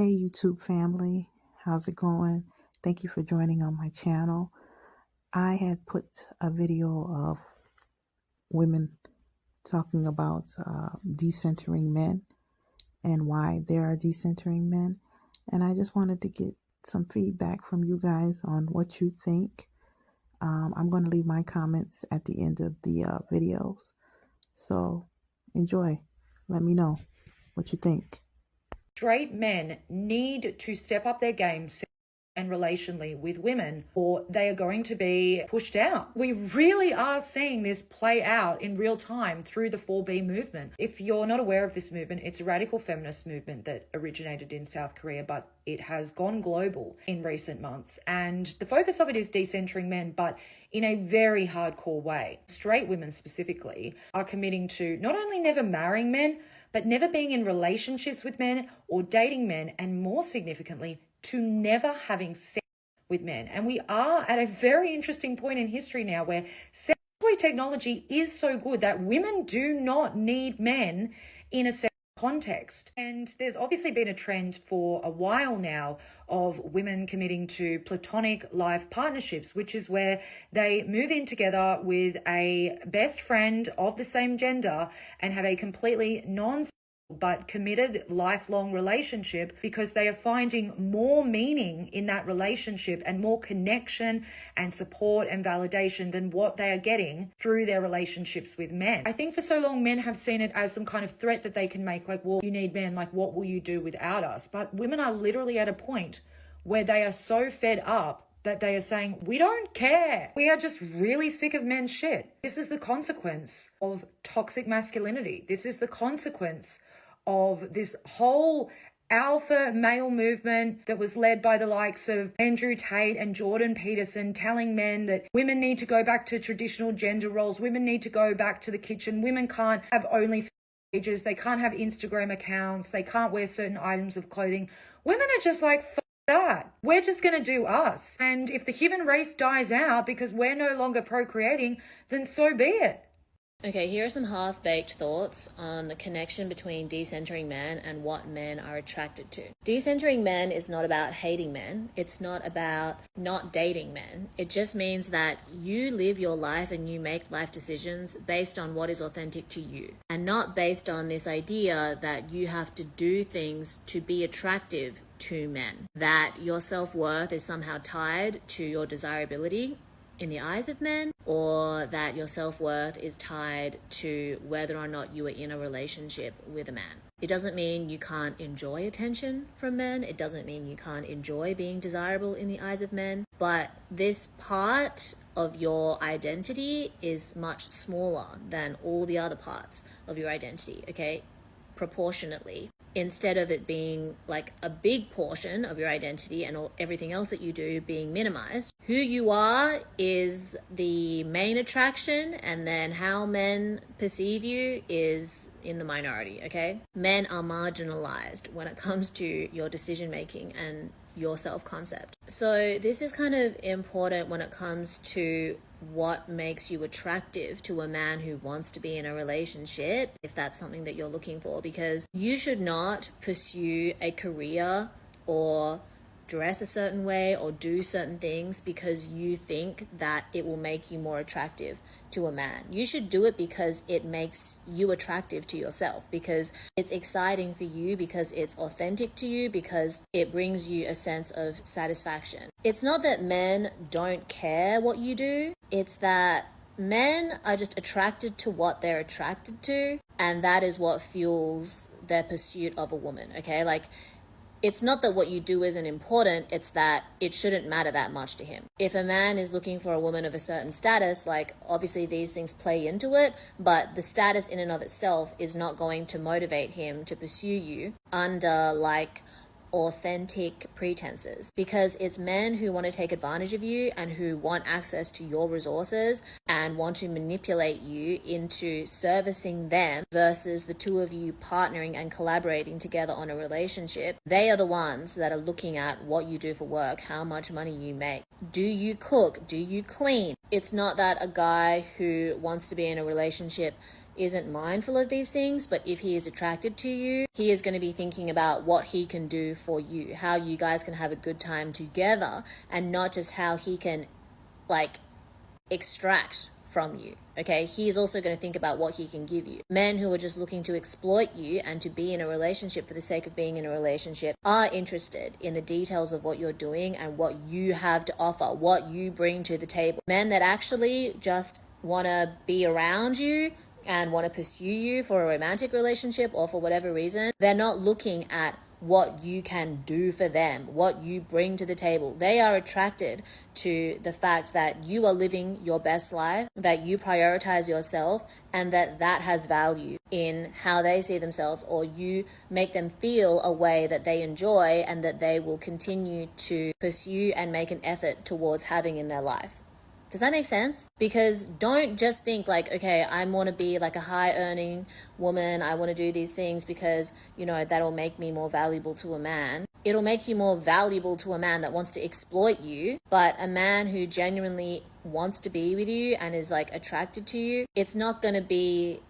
Hey YouTube family, how's it going? Thank you for joining on my channel. I had put a video of women talking about decentering men and why there are decentering men. And I just wanted to get some feedback from you guys on what you think. I'm going to leave my comments at the end of the videos. So enjoy. Let me know what you think. Straight men need to step up their game and relationally with women, or they are going to be pushed out. We really are seeing this play out in real time through the 4B movement. If you're not aware of this movement, it's a radical feminist movement that originated in South Korea, but it has gone global in recent months. And the focus of it is decentering men, but in a very hardcore way. Straight women specifically are committing to not only never marrying men, but never being in relationships with men or dating men, and more significantly, to never having sex with men. And we are at a very interesting point in history now where sex toy technology is so good that women do not need men in a sexual context. And there's obviously been a trend for a while now of women committing to platonic life partnerships, which is where they move in together with a best friend of the same gender and have a completely but committed lifelong relationship, because they are finding more meaning in that relationship and more connection and support and validation than what they are getting through their relationships with men. I think for so long men have seen it as some kind of threat that they can make, like, well, you need men, like, what will you do without us? But women are literally at a point where they are so fed up that they are saying, we don't care. We are just really sick of men's shit. This is the consequence of toxic masculinity. This is the consequence of this whole alpha male movement that was led by the likes of Andrew Tate and Jordan Peterson, telling men that women need to go back to traditional gender roles. Women need to go back to the kitchen. Women can't have only pages. They can't have Instagram accounts. They can't wear certain items of clothing. Women are just like, that. We're just going to do us. And if the human race dies out because we're no longer procreating, then so be it. Okay, here are some half-baked thoughts on the connection between decentering men and what men are attracted to. Decentering men is not about hating men. It's not about not dating men. It just means that you live your life and you make life decisions based on what is authentic to you, and not based on this idea that you have to do things to be attractive to men, that your self-worth is somehow tied to your desirability in the eyes of men, or that your self-worth is tied to whether or not you are in a relationship with a man. It doesn't mean you can't enjoy attention from men. It doesn't mean you can't enjoy being desirable in the eyes of men. But this part of your identity is much smaller than all the other parts of your identity, okay? Proportionately. Instead of it being like a big portion of your identity and everything else that you do being minimized, who you are is the main attraction, and then how men perceive you is in the minority, okay? Men are marginalized when it comes to your decision making and your self-concept. So this is kind of important when it comes to what makes you attractive to a man who wants to be in a relationship, if that's something that you're looking for, because you should not pursue a career or dress a certain way or do certain things because you think that it will make you more attractive to a man. You should do it because it makes you attractive to yourself, because it's exciting for you, because it's authentic to you, because it brings you a sense of satisfaction. It's not that men don't care what you do. It's that men are just attracted to what they're attracted to, and that is what fuels their pursuit of a woman, okay? Like, it's not that what you do isn't important, it's that it shouldn't matter that much to him. If a man is looking for a woman of a certain status, like, obviously these things play into it, but the status in and of itself is not going to motivate him to pursue you under, like, authentic pretenses, because it's men who want to take advantage of you and who want access to your resources and want to manipulate you into servicing them, versus the two of you partnering and collaborating together on a relationship. They are the ones that are looking at what you do for work, how much money you make. Do you cook? Do you clean? It's not that a guy who wants to be in a relationship isn't mindful of these things, but if he is attracted to you, he is going to be thinking about what he can do for you, how you guys can have a good time together, and not just how he can like extract from you. Okay, he's also going to think about what he can give you. Men who are just looking to exploit you and to be in a relationship for the sake of being in a relationship are interested in the details of what you're doing and what you have to offer, what you bring to the table. Men that actually just want to be around you and want to pursue you for a romantic relationship or for whatever reason, they're not looking at what you can do for them, what you bring to the table. They are attracted to the fact that you are living your best life, that you prioritize yourself, and that has value in how they see themselves, or you make them feel a way that they enjoy and that they will continue to pursue and make an effort towards having in their life. Does that make sense? Because don't just think like, okay, I want to be like a high earning woman. I want to do these things because, you know, that'll make me more valuable to a man. It'll make you more valuable to a man that wants to exploit you. But a man who genuinely wants to be with you and is like attracted to you, it's not going to be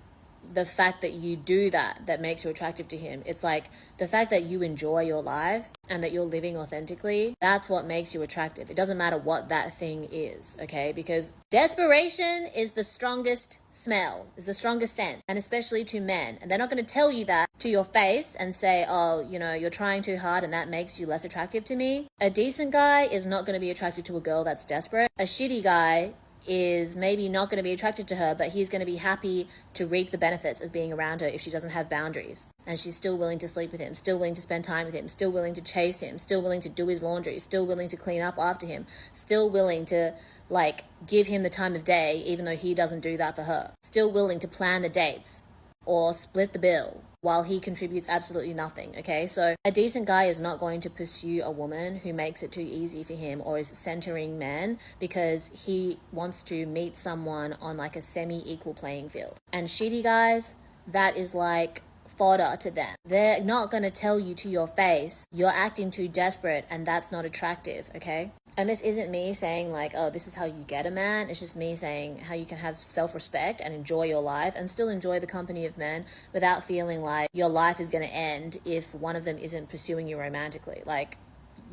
the fact that you do that makes you attractive to him. It's like the fact that you enjoy your life and that you're living authentically. That's what makes you attractive. It doesn't matter what that thing is, okay? Because desperation is the strongest smell, is the strongest scent, and especially to men. And they're not going to tell you that to your face and say, oh, you know, you're trying too hard and that makes you less attractive to me. A decent guy is not going to be attracted to a girl that's desperate. A shitty guy is maybe not going to be attracted to her, but he's going to be happy to reap the benefits of being around her if she doesn't have boundaries. And she's still willing to sleep with him, still willing to spend time with him, still willing to chase him, still willing to do his laundry, still willing to clean up after him, still willing to like give him the time of day even though he doesn't do that for her, still willing to plan the dates or split the bill while he contributes absolutely nothing, okay? So a decent guy is not going to pursue a woman who makes it too easy for him or is centering men because he wants to meet someone on like a semi-equal playing field. And shitty guys, that is like fodder to them. They're not going to tell you to your face, you're acting too desperate and that's not attractive, okay? And this isn't me saying like, oh, this is how you get a man. It's just me saying how you can have self-respect and enjoy your life and still enjoy the company of men without feeling like your life is going to end if one of them isn't pursuing you romantically. Like,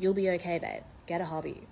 you'll be okay, babe. Get a hobby.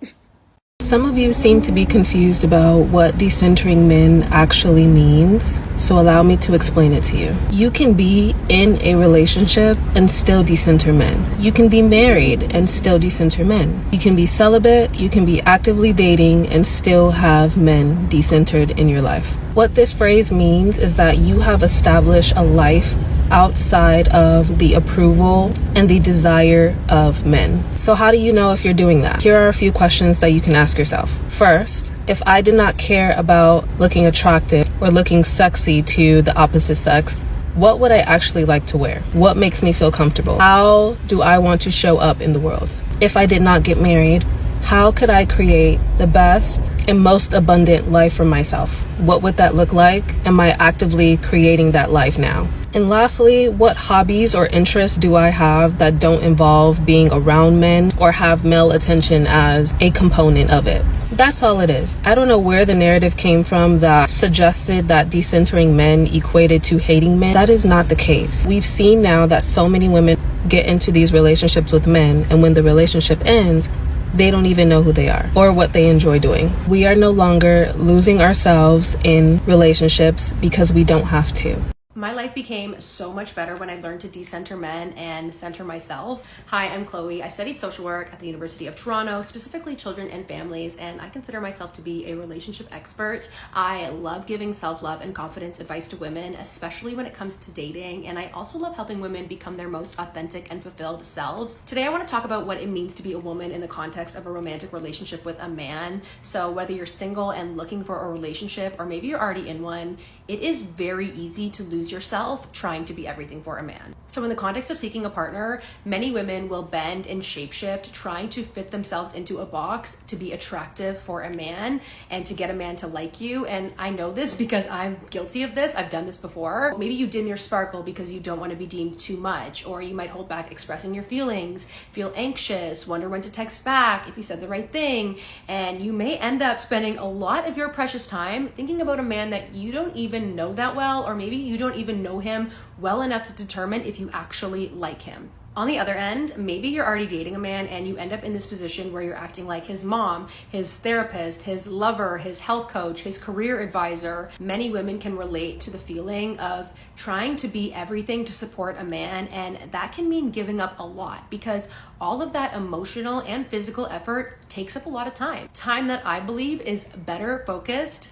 Some of you seem to be confused about what decentering men actually means, so allow me to explain it to you. You can be in a relationship and still decenter men. You can be married and still decenter men. You can be celibate, you can be actively dating and still have men decentered in your life. What this phrase means is that you have established a life outside of the approval and the desire of men. So how do you know if you're doing that? Here are a few questions that you can ask yourself. First, if I did not care about looking attractive or looking sexy to the opposite sex, what would I actually like to wear? What makes me feel comfortable? How do I want to show up in the world? If I did not get married, how could I create the best and most abundant life for myself? What would that look like? Am I actively creating that life now? And lastly, what hobbies or interests do I have that don't involve being around men or have male attention as a component of it? That's all it is. I don't know where the narrative came from that suggested that decentering men equated to hating men. That is not the case. We've seen now that so many women get into these relationships with men, and when the relationship ends, they don't even know who they are or what they enjoy doing. We are no longer losing ourselves in relationships because we don't have to. My life became so much better when I learned to decenter men and center myself. Hi, I'm Chloe. I studied social work at the University of Toronto, specifically children and families, and I consider myself to be a relationship expert. I love giving self-love and confidence advice to women, especially when it comes to dating, and I also love helping women become their most authentic and fulfilled selves. Today, I want to talk about what it means to be a woman in the context of a romantic relationship with a man. So whether you're single and looking for a relationship, or maybe you're already in one, it is very easy to lose lose yourself trying to be everything for a man. So in the context of seeking a partner, many women will bend and shapeshift, trying to fit themselves into a box to be attractive for a man and to get a man to like you. And I know this because I'm guilty of this. I've done this before. Maybe you dim your sparkle because you don't want to be deemed too much, or you might hold back expressing your feelings, feel anxious, wonder when to text back if you said the right thing, and you may end up spending a lot of your precious time thinking about a man that you don't even know that well, or maybe you don't even know him well enough to determine if you actually like him. On the other end, maybe you're already dating a man and you end up in this position where you're acting like his mom, his therapist, his lover, his health coach, his career advisor. Many women can relate to the feeling of trying to be everything to support a man, and that can mean giving up a lot because all of that emotional and physical effort takes up a lot of time. Time that I believe is better focused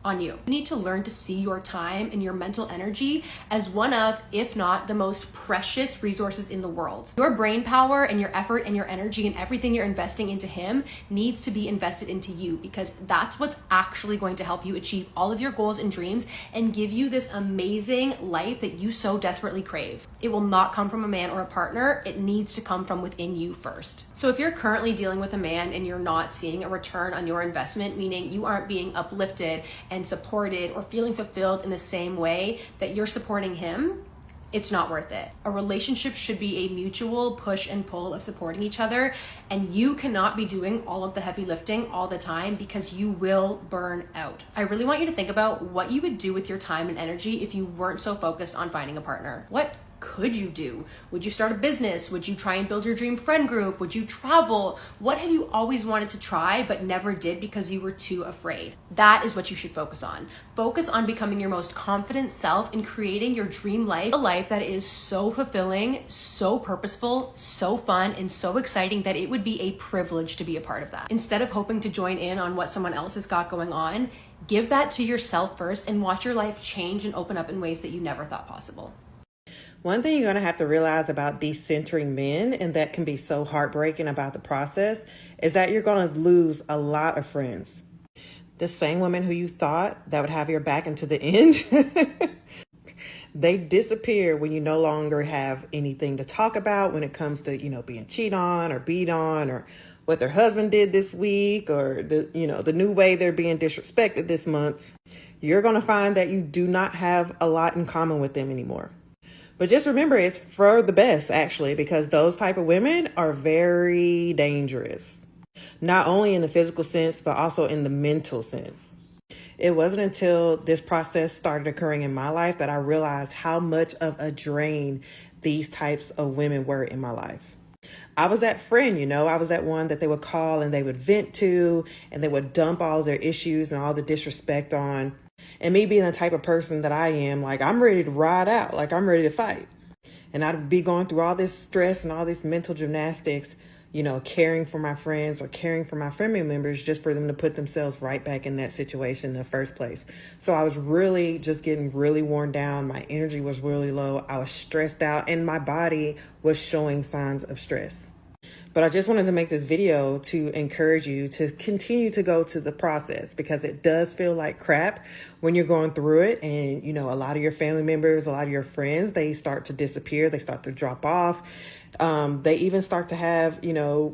on you. You need to learn to see your time and your mental energy as one of, if not the most precious resources in the world. Your brain power and your effort and your energy and everything you're investing into him needs to be invested into you, because that's what's actually going to help you achieve all of your goals and dreams and give you this amazing life that you so desperately crave. It will not come from a man or a partner. It needs to come from within you first. So if you're currently dealing with a man and you're not seeing a return on your investment, meaning you aren't being uplifted and supported or feeling fulfilled in the same way that you're supporting him, it's not worth it. A relationship should be a mutual push and pull of supporting each other, and you cannot be doing all of the heavy lifting all the time because you will burn out. I really want you to think about what you would do with your time and energy if you weren't so focused on finding a partner. What could you do? Would you start a business? Would you try and build your dream friend group? Would you travel? What have you always wanted to try but never did because you were too afraid? That is what you should focus on. Focus on becoming your most confident self and creating your dream life, a life that is so fulfilling, so purposeful, so fun, and so exciting that it would be a privilege to be a part of that. Instead of hoping to join in on what someone else has got going on, give that to yourself first and watch your life change and open up in ways that you never thought possible. One thing you're going to have to realize about decentering men, and that can be so heartbreaking about the process, is that you're going to lose a lot of friends. The same women who you thought that would have your back into the end, they disappear when you no longer have anything to talk about when it comes to, being cheated on or beat on, or what their husband did this week, or the new way they're being disrespected this month. You're going to find that you do not have a lot in common with them anymore. But just remember, it's for the best, actually, because those type of women are very dangerous, not only in the physical sense, but also in the mental sense. It wasn't until this process started occurring in my life that I realized how much of a drain these types of women were in my life. I was that friend, I was that one that they would call and they would vent to, and they would dump all their issues and all the disrespect on. And me being the type of person that I am, like, I'm ready to ride out, like I'm ready to fight. And I'd be going through all this stress and all this mental gymnastics, caring for my friends or caring for my family members just for them to put themselves right back in that situation in the first place. So I was really just getting really worn down. My energy was really low. I was stressed out and my body was showing signs of stress. But I just wanted to make this video to encourage you to continue to go to the process, because it does feel like crap when you're going through it. And, a lot of your family members, a lot of your friends, they start to disappear. They start to drop off. They even start to have,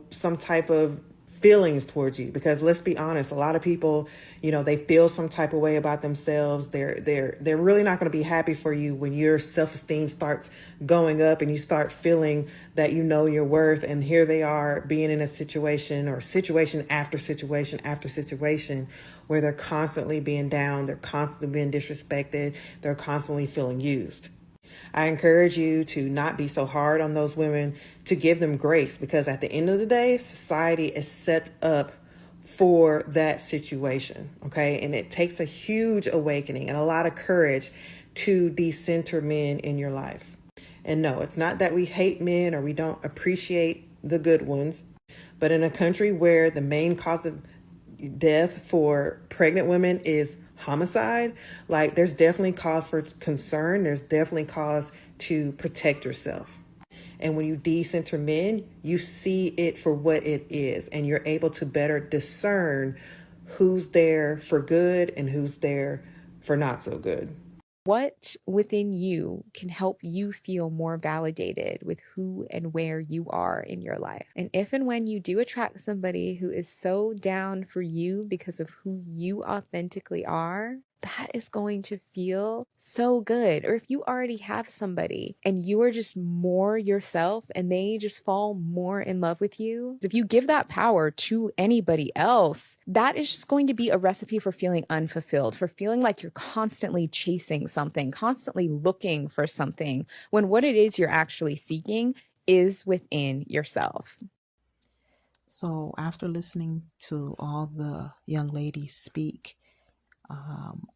some type of feelings towards you, because let's be honest, a lot of people, they feel some type of way about themselves. They're really not going to be happy for you when your self-esteem starts going up and you start feeling that your worth. And here they are being in a situation or situation after situation after situation where they're constantly being down, they're constantly being disrespected, they're constantly feeling used. I encourage you to not be so hard on those women, to give them grace, because at the end of the day, society is set up for that situation. Okay. And it takes a huge awakening and a lot of courage to decenter men in your life. And no, it's not that we hate men or we don't appreciate the good ones, but in a country where the main cause of death for pregnant women is homicide, like, there's definitely cause for concern. There's definitely cause to protect yourself. And when you decenter men, you see it for what it is, and you're able to better discern who's there for good and who's there for not so good. What within you can help you feel more validated with who and where you are in your life? And if and when you do attract somebody who is so down for you because of who you authentically are, that is going to feel so good. Or if you already have somebody and you are just more yourself and they just fall more in love with you, if you give that power to anybody else, that is just going to be a recipe for feeling unfulfilled, for feeling like you're constantly chasing something, constantly looking for something, when what it is you're actually seeking is within yourself. So after listening to all the young ladies speak,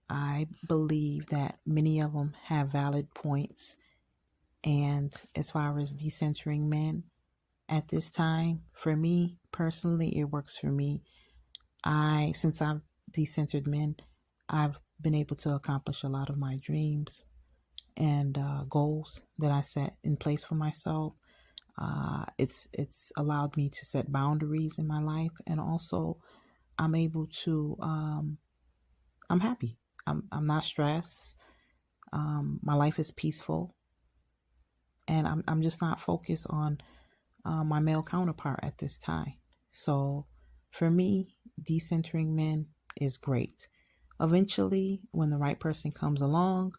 I believe that many of them have valid points. And as far as decentering men, at this time, for me personally, it works for me. Since I've decentered men, I've been able to accomplish a lot of my dreams and goals that I set in place for myself. It's allowed me to set boundaries in my life, and also I'm able to. I'm happy. I'm not stressed. My life is peaceful, and I'm just not focused on my male counterpart at this time. So, for me, decentering men is great. Eventually, when the right person comes along,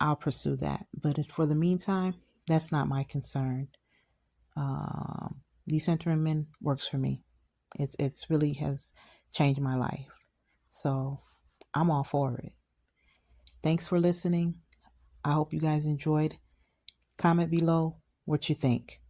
I'll pursue that. But for the meantime, that's not my concern. Decentering men works for me. It's really has changed my life. So I'm all for it. Thanks for listening. I hope you guys enjoyed. Comment below what you think.